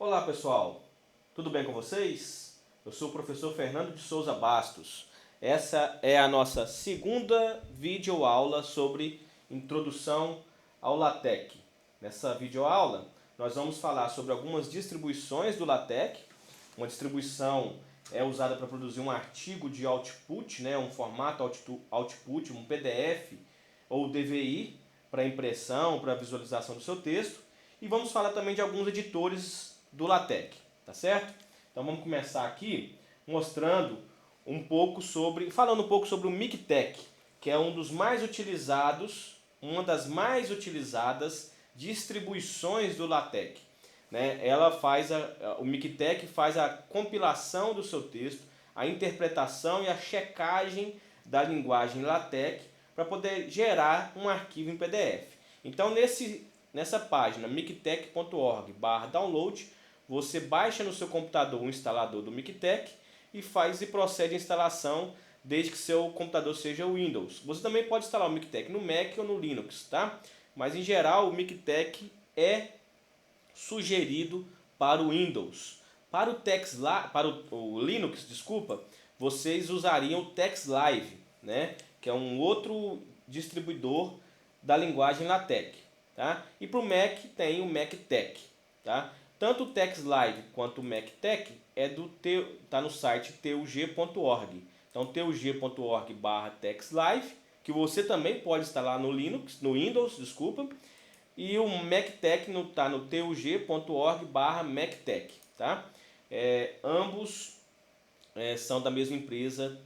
Olá pessoal, tudo bem com vocês? Eu sou o professor Fernando de Souza Bastos. Essa é a nossa segunda videoaula sobre introdução ao LaTeX. Nessa videoaula nós vamos falar sobre algumas distribuições do LaTeX. Uma distribuição é usada para produzir um artigo de output, um formato output, um PDF ou DVI para impressão, para visualização do seu texto. E vamos falar também de alguns editores do LaTeX, tá certo? Então vamos começar aqui falando um pouco sobre o MikTeX, que é um dos mais utilizados, uma das mais utilizadas distribuições do LaTeX. O MikTeX faz a compilação do seu texto, a interpretação e a checagem da linguagem LaTeX para poder gerar um arquivo em PDF. Então nessa página miktex.org/download, você baixa no seu computador o instalador do MikTeX e procede a instalação desde que seu computador seja Windows. Você também pode instalar o MikTeX no Mac ou no Linux, tá? Mas em geral o MikTeX é sugerido para o Windows. Para o Linux, vocês usariam o TextLive, que é um outro distribuidor da linguagem LaTeX. Tá? E para o Mac tem o MacTeX. Tá? Tanto o TextLive quanto o MacTeX tá no site tug.org. Então tug.org/TextLive, que você também pode instalar no Windows. E o MacTeX está no tug.org/MacTeX. Tá? Ambos são da mesma empresa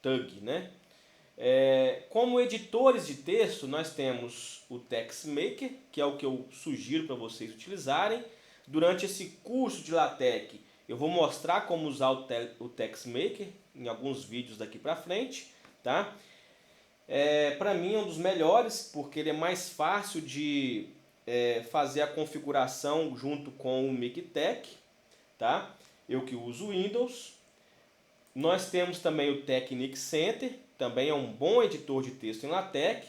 TUG, como editores de texto, nós temos o TextMaker, que é o que eu sugiro para vocês utilizarem. Durante esse curso de LaTeX, eu vou mostrar como usar o TextMaker em alguns vídeos daqui para frente. Tá? Para mim é um dos melhores, porque ele é mais fácil de fazer a configuração junto com o MikTeX. Tá? Eu que uso o Windows. Nós temos também o Technic Center, também é um bom editor de texto em LaTeX.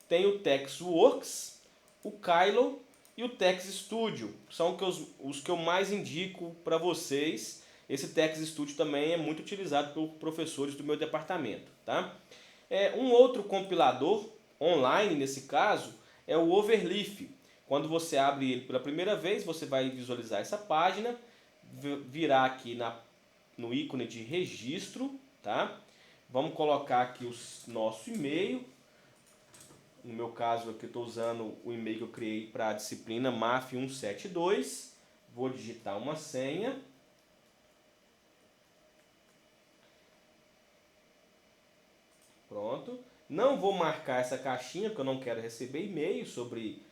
Tem o TextWorks, o Kylo e o TextStudio. São os que eu mais indico para vocês. Esse TextStudio também é muito utilizado por professores do meu departamento. Tá? Um outro compilador online, nesse caso, é o Overleaf. Quando você abre ele pela primeira vez, você vai visualizar essa página, virar aqui no ícone de registro, tá? Vamos colocar aqui o nosso e-mail. No meu caso aqui eu estou usando o e-mail que eu criei para a disciplina MAF 172. Vou digitar uma senha. Pronto. Não vou marcar essa caixinha porque eu não quero receber e-mail sobre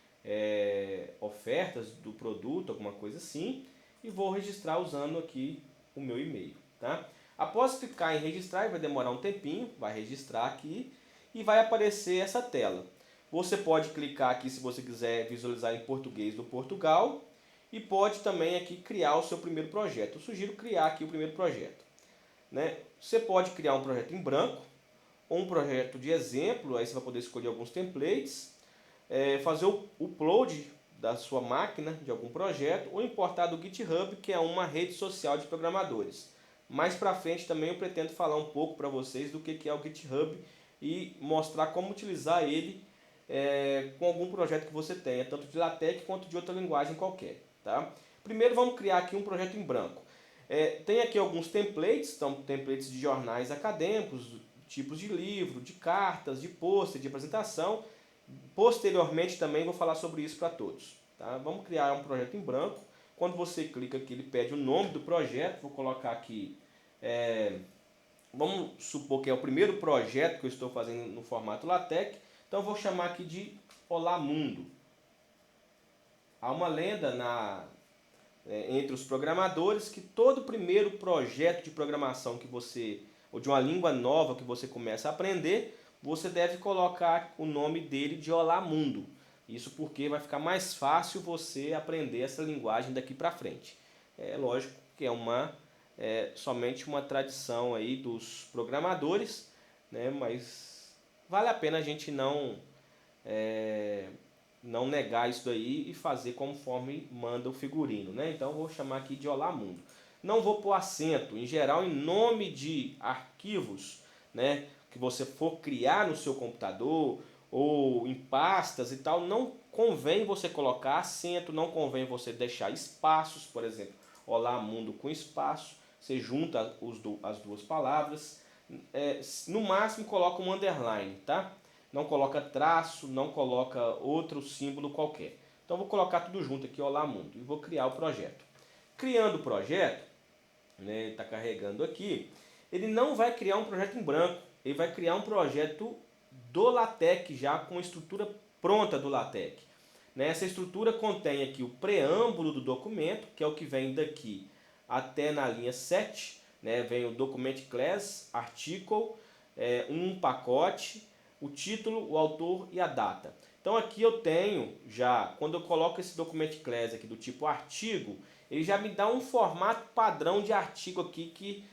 ofertas do produto, alguma coisa assim. E vou registrar usando aqui o meu e-mail. Tá? Após clicar em registrar, vai demorar um tempinho, vai registrar aqui e vai aparecer essa tela. Você pode clicar aqui se você quiser visualizar em português do Portugal e pode também aqui criar o seu primeiro projeto. Eu sugiro criar aqui o primeiro projeto. Você pode criar um projeto em branco ou um projeto de exemplo, aí você vai poder escolher alguns templates, fazer o upload da sua máquina de algum projeto ou importar do GitHub, que é uma rede social de programadores. Mais para frente também eu pretendo falar um pouco para vocês do que é o GitHub e mostrar como utilizar ele com algum projeto que você tenha, tanto de LaTeX quanto de outra linguagem qualquer. Tá? Primeiro vamos criar aqui um projeto em branco. Tem aqui alguns templates, templates de jornais acadêmicos, tipos de livro, de cartas, de pôster, de apresentação. Posteriormente também vou falar sobre isso para todos. Tá? Vamos criar um projeto em branco. Quando você clica aqui, ele pede o nome do projeto. Vou colocar aqui, vamos supor que é o primeiro projeto que eu estou fazendo no formato LaTeX. Então vou chamar aqui de Olá Mundo. Há uma lenda entre os programadores que todo primeiro projeto de programação ou de uma língua nova que você começa a aprender, você deve colocar o nome dele de Olá Mundo. Isso porque vai ficar mais fácil você aprender essa linguagem daqui para frente. É lógico que é somente uma tradição aí dos programadores, mas vale a pena a gente não não negar isso daí e fazer conforme manda o figurino, né? Então eu vou chamar aqui de Olá Mundo. Não vou pôr acento, em geral, em nome de arquivos, né, que você for criar no seu computador ou em pastas e tal, não convém você colocar acento, não convém você deixar espaços, por exemplo, Olá Mundo com espaço, você junta as duas palavras, no máximo coloca um underline, tá? Não coloca traço, não coloca outro símbolo qualquer. Então vou colocar tudo junto aqui, Olá Mundo, e vou criar o projeto. Criando o projeto, né, ele está carregando aqui, ele não vai criar um projeto em branco, ele vai criar um projeto do LaTeX já com a estrutura pronta do LaTeX. Essa estrutura contém aqui o preâmbulo do documento, que é o que vem daqui até na linha 7, né? Vem o document class, article, um pacote, o título, o autor e a data. Então aqui eu tenho já, quando eu coloco esse document class aqui do tipo artigo, ele já me dá um formato padrão de artigo aqui que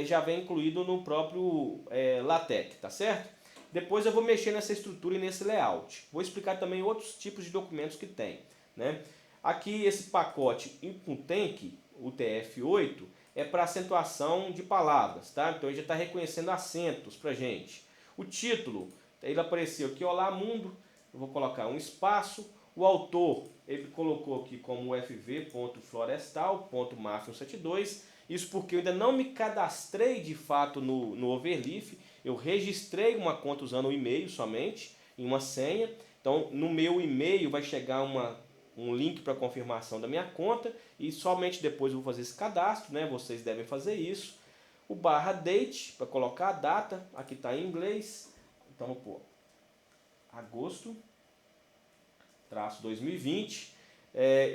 já vem incluído no próprio LaTeX, tá certo? Depois eu vou mexer nessa estrutura e nesse layout. Vou explicar também outros tipos de documentos que tem, né? Aqui esse pacote InputTank, o TF8, é para acentuação de palavras, tá? Então ele já está reconhecendo acentos para gente. O título, ele apareceu aqui, Olá Mundo, eu vou colocar um espaço. O autor, ele colocou aqui como fv.florestal.mafia172, isso porque eu ainda não me cadastrei de fato no Overleaf, eu registrei uma conta usando o e-mail somente, em uma senha. Então no meu e-mail vai chegar um link para confirmação da minha conta e somente depois eu vou fazer esse cadastro, né? Vocês devem fazer isso. O /date para colocar a data, aqui está em inglês, então vou pôr agosto, traço 2020.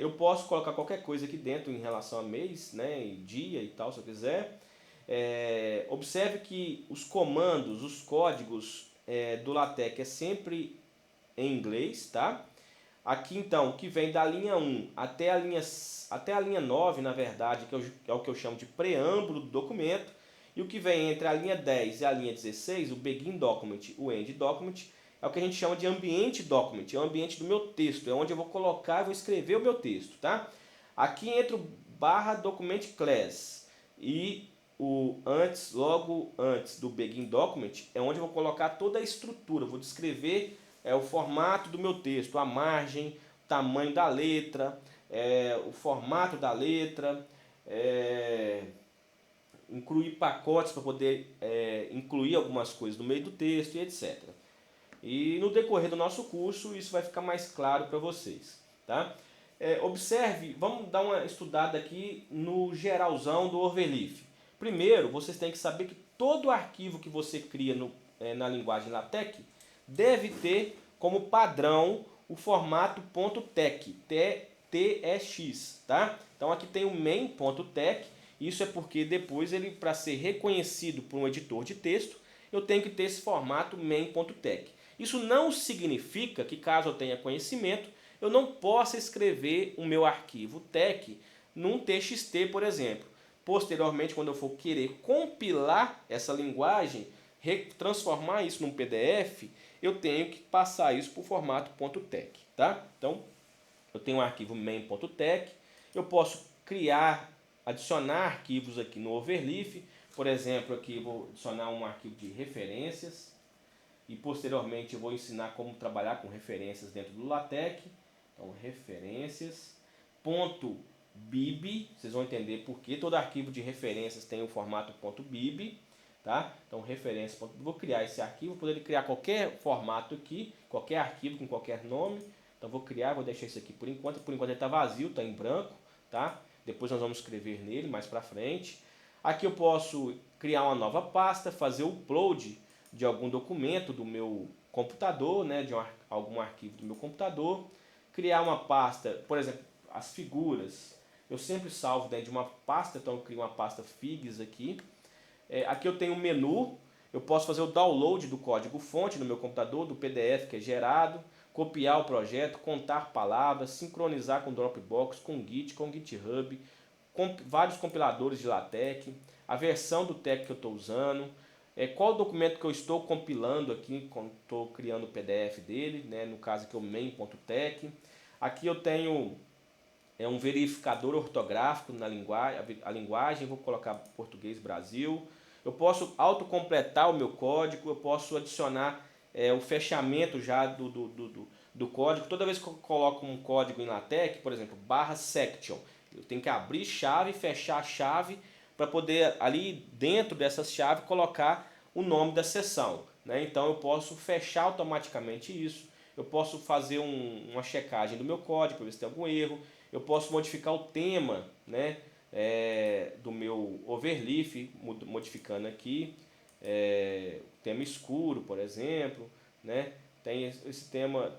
Eu posso colocar qualquer coisa aqui dentro em relação a mês, né, dia e tal, se eu quiser. Observe que os comandos, os códigos do LaTeX é sempre em inglês, tá? Aqui então, o que vem da linha 1 até a linha 9, na verdade, que é o que eu chamo de preâmbulo do documento, e o que vem entre a linha 10 e a linha 16, o begin document, o end document, é o que a gente chama de ambiente document, é o ambiente do meu texto, é onde eu vou colocar e vou escrever o meu texto, tá? Aqui entra o /document class e logo antes do begin document é onde eu vou colocar toda a estrutura, eu vou descrever o formato do meu texto, a margem, o tamanho da letra, o formato da letra, incluir pacotes para poder incluir algumas coisas no meio do texto e etc. E no decorrer do nosso curso isso vai ficar mais claro para vocês, tá? Observe, vamos dar uma estudada aqui no geralzão do Overleaf. Primeiro, vocês têm que saber que todo arquivo que você cria na linguagem LaTeX deve ter como padrão o formato .tex, TEX, tá? Então aqui tem o main.tex, isso é porque depois ele, para ser reconhecido por um editor de texto, eu tenho que ter esse formato main.tex. Isso não significa que caso eu tenha conhecimento, eu não possa escrever o meu arquivo tex num TXT, por exemplo. Posteriormente, quando eu for querer compilar essa linguagem, transformar isso num PDF, eu tenho que passar isso para o formato .tex, tá? Então, eu tenho um arquivo main.tex, eu posso adicionar arquivos aqui no Overleaf, por exemplo, aqui eu vou adicionar um arquivo de referências, e posteriormente eu vou ensinar como trabalhar com referências dentro do LaTeX. Então, referências, .bib, vocês vão entender porque todo arquivo de referências tem o formato .bib, tá? Então, referência, vou criar esse arquivo, poder criar qualquer formato aqui, qualquer arquivo com qualquer nome. Então, vou deixar isso aqui por enquanto ele está vazio, está em branco, tá? Depois nós vamos escrever nele mais para frente. Aqui eu posso criar uma nova pasta, fazer o upload de algum documento do meu computador, né, de algum arquivo do meu computador, criar uma pasta, por exemplo, as figuras, eu sempre salvo dentro de uma pasta, então eu crio uma pasta figs aqui. Aqui eu tenho um menu, eu posso fazer o download do código fonte no meu computador, do PDF que é gerado, copiar o projeto, contar palavras, sincronizar com Dropbox, com Git, com GitHub, com vários compiladores de LaTeX, a versão do tex que eu estou usando, qual documento que eu estou compilando aqui, quando estou criando o PDF dele, né? No caso aqui é o main.tech. Aqui eu tenho um verificador ortográfico na linguagem, vou colocar português Brasil. Eu posso autocompletar o meu código, eu posso adicionar o fechamento já do código. Toda vez que eu coloco um código em LaTeX, por exemplo, /section, eu tenho que abrir chave, fechar a chave, para poder ali dentro dessa chave colocar o nome da seção, né? Então eu posso fechar automaticamente isso, eu posso fazer uma checagem do meu código para ver se tem algum erro, eu posso modificar o tema, né, do meu overleaf, modificando aqui, tema escuro, por exemplo, né? Tem esse tema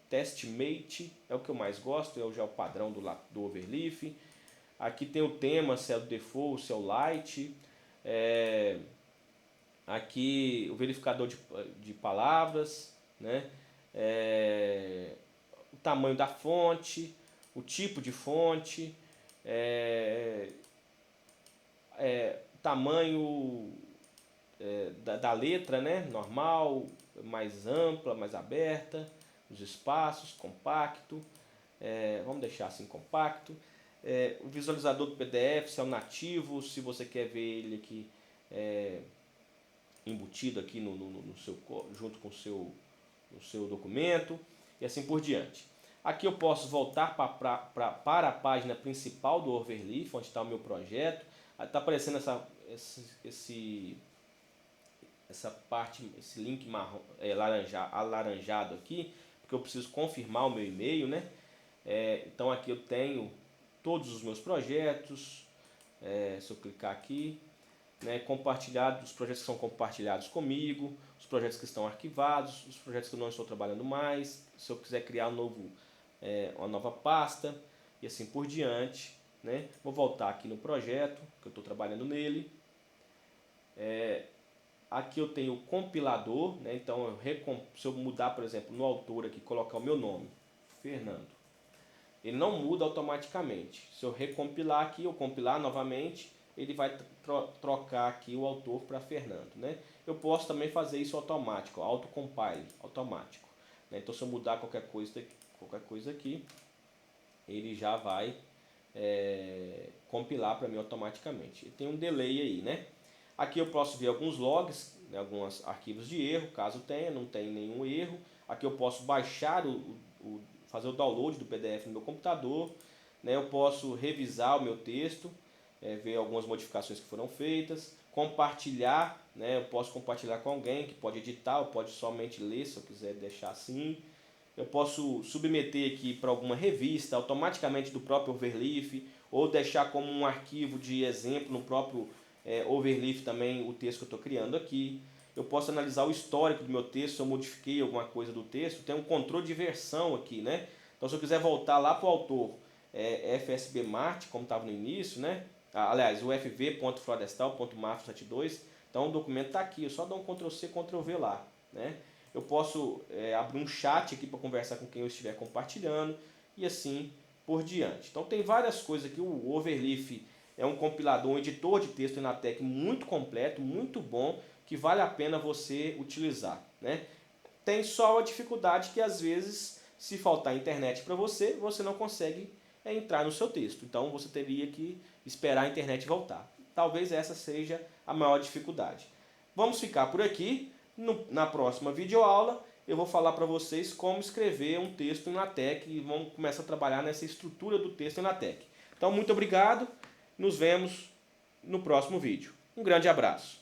testmate, é o que eu mais gosto, já o padrão do overleaf. Aqui tem o tema, se é o default, se é o light. Aqui o verificador de palavras, né? O tamanho da fonte, o tipo de fonte, tamanho da letra, né? Normal, mais ampla, mais aberta, os espaços, compacto. Vamos deixar assim compacto. O visualizador do PDF, se é o nativo, se você quer ver ele aqui embutido aqui junto com o seu documento e assim por diante. Aqui eu posso voltar para a página principal do Overleaf, onde está o meu projeto. Está aparecendo essa parte, esse link marrom, alaranjado aqui, porque eu preciso confirmar o meu e-mail, né? Então aqui eu tenho todos os meus projetos, se eu clicar aqui, né, compartilhado, os projetos que são compartilhados comigo, os projetos que estão arquivados, os projetos que eu não estou trabalhando mais, se eu quiser criar uma nova pasta e assim por diante, né? Vou voltar aqui no projeto que eu estou trabalhando nele. Aqui eu tenho o compilador, né? Então se eu mudar, por exemplo, no autor aqui, colocar o meu nome, Fernando, ele não muda automaticamente. Se eu recompilar aqui, ou compilar novamente, ele vai trocar aqui o autor para Fernando, né? Eu posso também fazer isso automático, autocompile, automático, né? Então se eu mudar qualquer coisa aqui, ele já vai compilar para mim automaticamente. Tem um delay aí, né? Aqui eu posso ver alguns logs, né, alguns arquivos de erro, caso tenha, não tem nenhum erro. Aqui eu posso baixar fazer o download do PDF no meu computador, né? Eu posso revisar o meu texto, ver algumas modificações que foram feitas, compartilhar, né? Eu posso compartilhar com alguém que pode editar ou pode somente ler, se eu quiser deixar assim. Eu posso submeter aqui para alguma revista automaticamente do próprio Overleaf, ou deixar como um arquivo de exemplo no próprio Overleaf também o texto que eu estou criando aqui. Eu posso analisar o histórico do meu texto, se eu modifiquei alguma coisa do texto. Tem um controle de versão aqui, né? Então se eu quiser voltar lá para o autor FSB Mart, como estava no início, né? Aliás, o fv.florestal.mafro72, então o documento está aqui, eu só dou um Ctrl+C, Ctrl+V lá, né? Eu posso abrir um chat aqui para conversar com quem eu estiver compartilhando e assim por diante. Então tem várias coisas aqui. O Overleaf é um compilador, um editor de texto em LaTeX muito completo, muito bom, que vale a pena você utilizar, né? Tem só a dificuldade que às vezes, se faltar internet para você, você não consegue entrar no seu texto. Então você teria que esperar a internet voltar. Talvez essa seja a maior dificuldade. Vamos ficar por aqui. Na próxima videoaula eu vou falar para vocês como escrever um texto em LaTeX e vamos começar a trabalhar nessa estrutura do texto em LaTeX. Então muito obrigado, nos vemos no próximo vídeo. Um grande abraço.